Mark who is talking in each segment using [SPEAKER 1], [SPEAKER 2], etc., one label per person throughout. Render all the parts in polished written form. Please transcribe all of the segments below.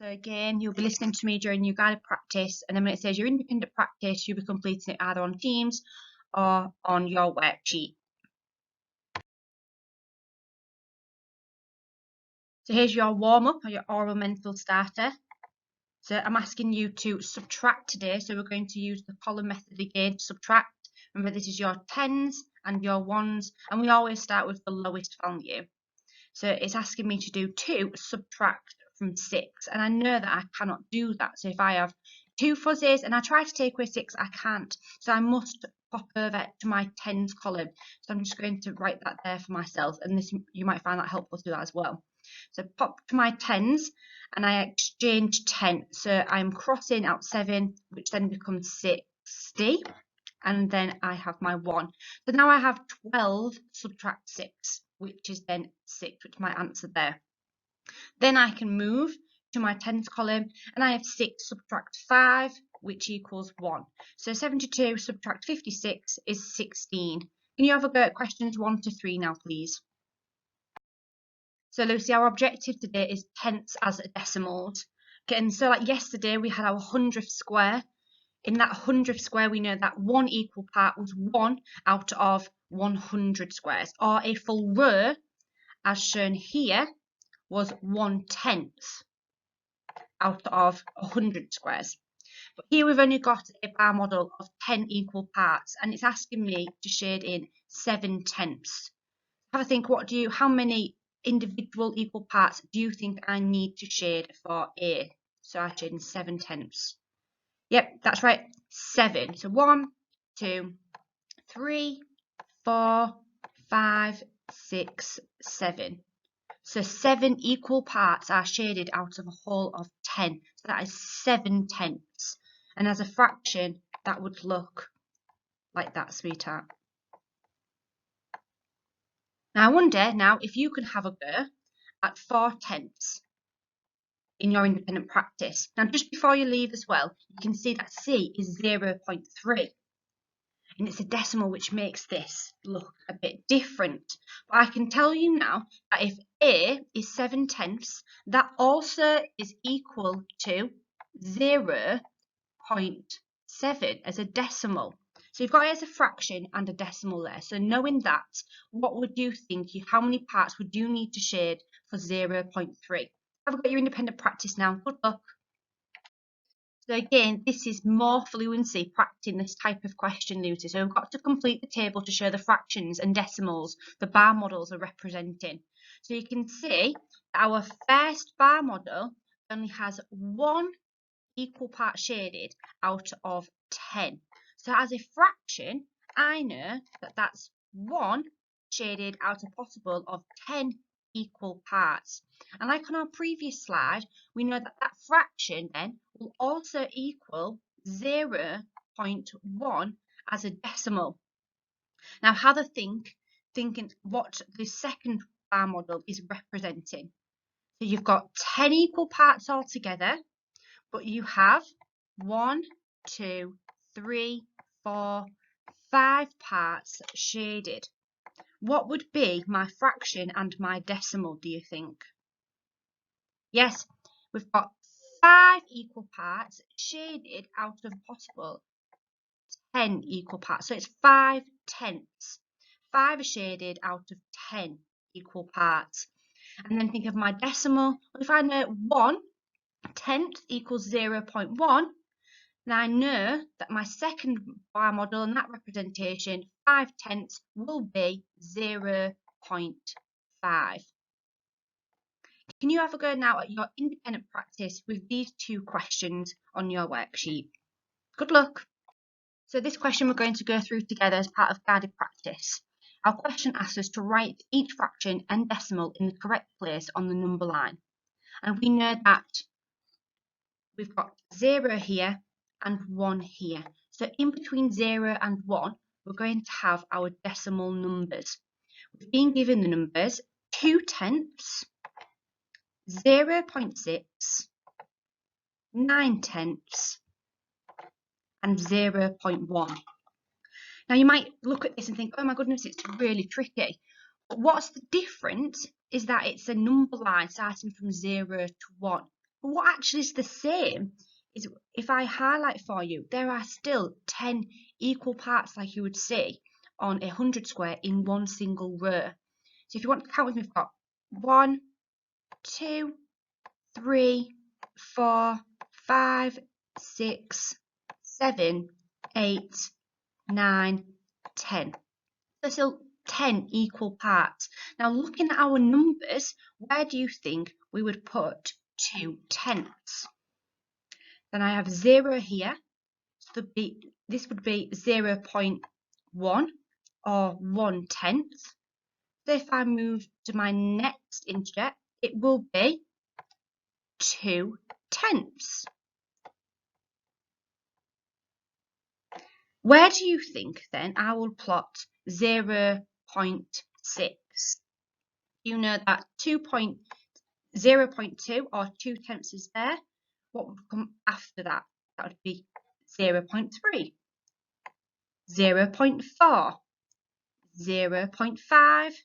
[SPEAKER 1] So again, you'll be listening to me during your guided practice, and then when it says your independent practice, you'll be completing it either on Teams or on your worksheet. So here's your warm-up or your oral mental starter. So I'm asking you to subtract today, so we're going to use the column method again to subtract. Remember, this is your tens and your ones, and we always start with the lowest value. So it's asking me to do 2 subtract from 6, and I know that I cannot do that. So if I have 2 fuzzies and I try to take away 6, I can't. So I must pop over to my tens column. So I'm just going to write that there for myself, and this, you might find that helpful to do that as well. So pop to my tens and I exchange 10. So I'm crossing out 7, which then becomes 60. And then I have my 1. So now I have 12 subtract 6, which is then 6, which is my answer there. Then I can move to my tens column and I have 6 subtract 5, which equals 1. So 72 subtract 56 is 16. Can you have a go at questions 1 to 3 now, please? So Lucy, our objective today is tenths as decimals. Okay, and so like yesterday we had our 100th square. In that 100th square, we know that 1 equal part was 1 out of 100 squares, or a full row, as shown here, was 1/10 out of 100 squares. But here we've only got a bar model of 10 equal parts, and it's asking me to shade in 7/10. Have a think, how many individual equal parts do you think I need to shade for A? So I shade in 7/10. Yep, that's right, 7. So 1, 2, 3, 4, 5, 6, 7. So 7 equal parts are shaded out of a whole of 10. So that is 7/10. And as a fraction, that would look like that, sweetheart. Now I wonder now if you can have a go at 4/10 in your independent practice. Now just before you leave as well, you can see that C is 0.3. And it's a decimal, which makes this look a bit different. But I can tell you now that if A is 7/10, that also is equal to 0.7 as a decimal. So you've got it as a fraction and a decimal there. So knowing that, what would you think? How many parts would you need to shade for 0.3? Have a go at your independent practice now. Good luck. So again, this is more fluency, practicing this type of question, Lucy. So we've got to complete the table to show the fractions and decimals the bar models are representing. So you can see that our first bar model only has 1 equal part shaded out of 10. So as a fraction, I know that that's 1 shaded out of possible of 10 equal parts. And like on our previous slide, we know that that fraction then will also equal 0.1 as a decimal. Now have a thinking what the second bar model is representing. So you've got 10 equal parts altogether, but you have 1, 2, 3, 4, 5 parts shaded. What would be my fraction and my decimal, do you think? Yes, we've got 5 equal parts shaded out of possible 10 equal parts. So it's 5/10. 5 are shaded out of 10 equal parts. And then think of my decimal. Well, if I know 1/10 equals 0.1, then I know that my second bar model in that representation, 5/10, will be 0.5. Can you have a go now at your independent practice with these 2 questions on your worksheet? Good luck. So this question we're going to go through together as part of guided practice. Our question asks us to write each fraction and decimal in the correct place on the number line. And we know that we've got 0 here and 1 here. So in between 0 and 1, we're going to have our decimal numbers. We've been given the numbers 2/10, 0.6, 9/10, and 0.1. Now you might look at this and think, oh my goodness, it's really tricky. But what's the difference is that it's a number line starting from 0 to 1. But what actually is the same is if I highlight for you, there are still 10 equal parts like you would see on a 100 square in one single row. So if you want to count with me, we've got 1, 2, 3, 4, 5, 6, 7, 8, 9, 10. There's still 10 equal parts. Now looking at our numbers, where do you think we would put 2/10? Then I have 0 here. So this would be 0.1 or 1/10. So if I move to my next integer, it will be 2/10. Where do you think then I will plot 0.6? You know that 0.2 or 2/10 is there. What would come after that? That would be 0.3, 0.4, 0.5,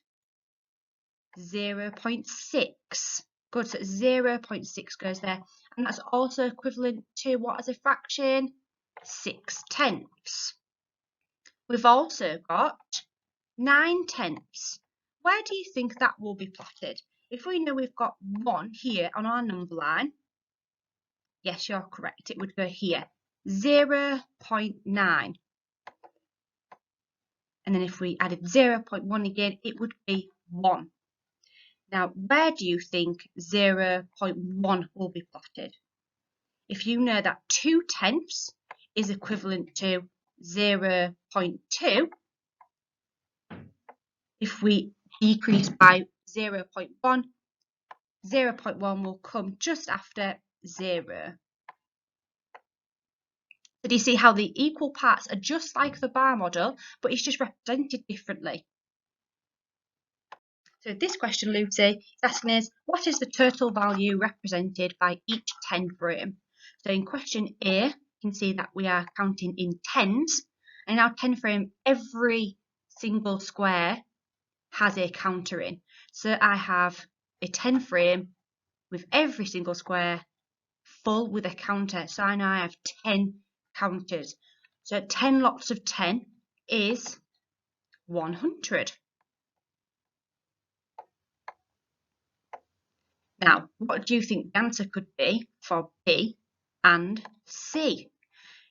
[SPEAKER 1] 0.6. Good, so 0.6 goes there. And that's also equivalent to what as a fraction? 6/10. We've also got 9/10. Where do you think that will be plotted? If we know we've got 1 here on our number line, yes, you're correct, it would go here, 0.9. And then if we added 0.1 again, it would be 1. Now, where do you think 0.1 will be plotted? If you know that 2/10 is equivalent to 0.2, if we decrease by 0.1, 0.1 will come just after 0. So do you see how the equal parts are just like the bar model, but it's just represented differently? So this question, Lucy, is asking us, what is the total value represented by each 10 frame? So in question A, you can see that we are counting in tens. And in our 10 frame, every single square has a counter in. So I have a 10 frame with every single square full with a counter. So I know I have 10 counters. So 10 lots of 10 is 100. Now, what do you think the answer could be for B and C?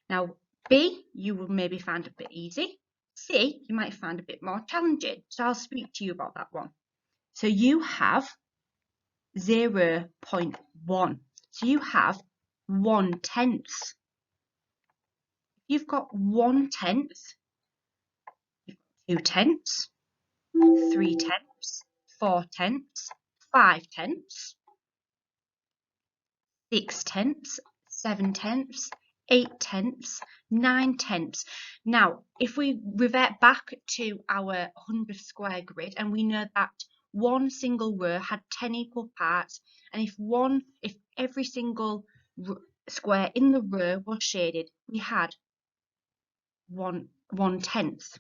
[SPEAKER 1] Now, B, you will maybe find a bit easy. C, you might find a bit more challenging. So I'll speak to you about that one. So you have 0.1. So you have 1/10. You've got 1/10, 2/10, 3/10, 4/10, 5/10, 6/10, 7/10, 8/10, 9/10. Now, if we revert back to our 100 square grid, and we know that one single row had 10 equal parts, and if every single square in the row was shaded, we had 1/10.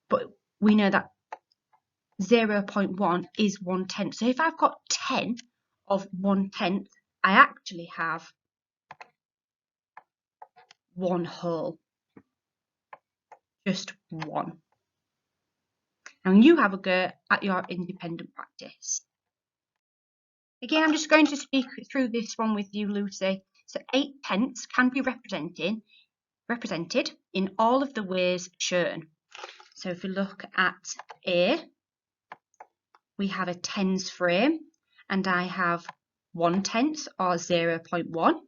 [SPEAKER 1] But we know that 0.1 is 1/10. So if I've got 10 of 1/10, I actually have 1 whole. Just 1. And you have a go at your independent practice. Again, I'm just going to speak through this one with you, Lucy. So 8/10 can be represented in all of the ways shown. So if we look at A, we have a tens frame, and I have 1/10 or 0.1,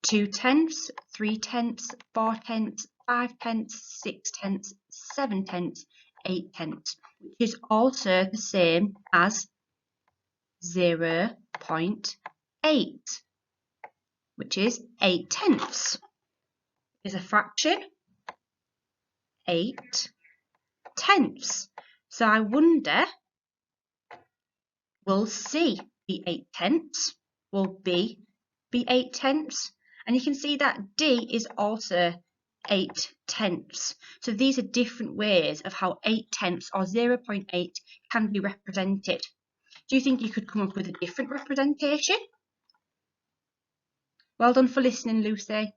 [SPEAKER 1] 2/10, 3/10, 4/10, 5/10, 6/10, 7/10, 8/10, which is also the same as 0.8, which is 8/10. Is a fraction, 8/10. So I wonder, will C be 8/10? Will B be 8/10? And you can see that D is also 8/10. So these are different ways of how 8/10 or 0.8 can be represented. Do you think you could come up with a different representation? Well done for listening, Lucy.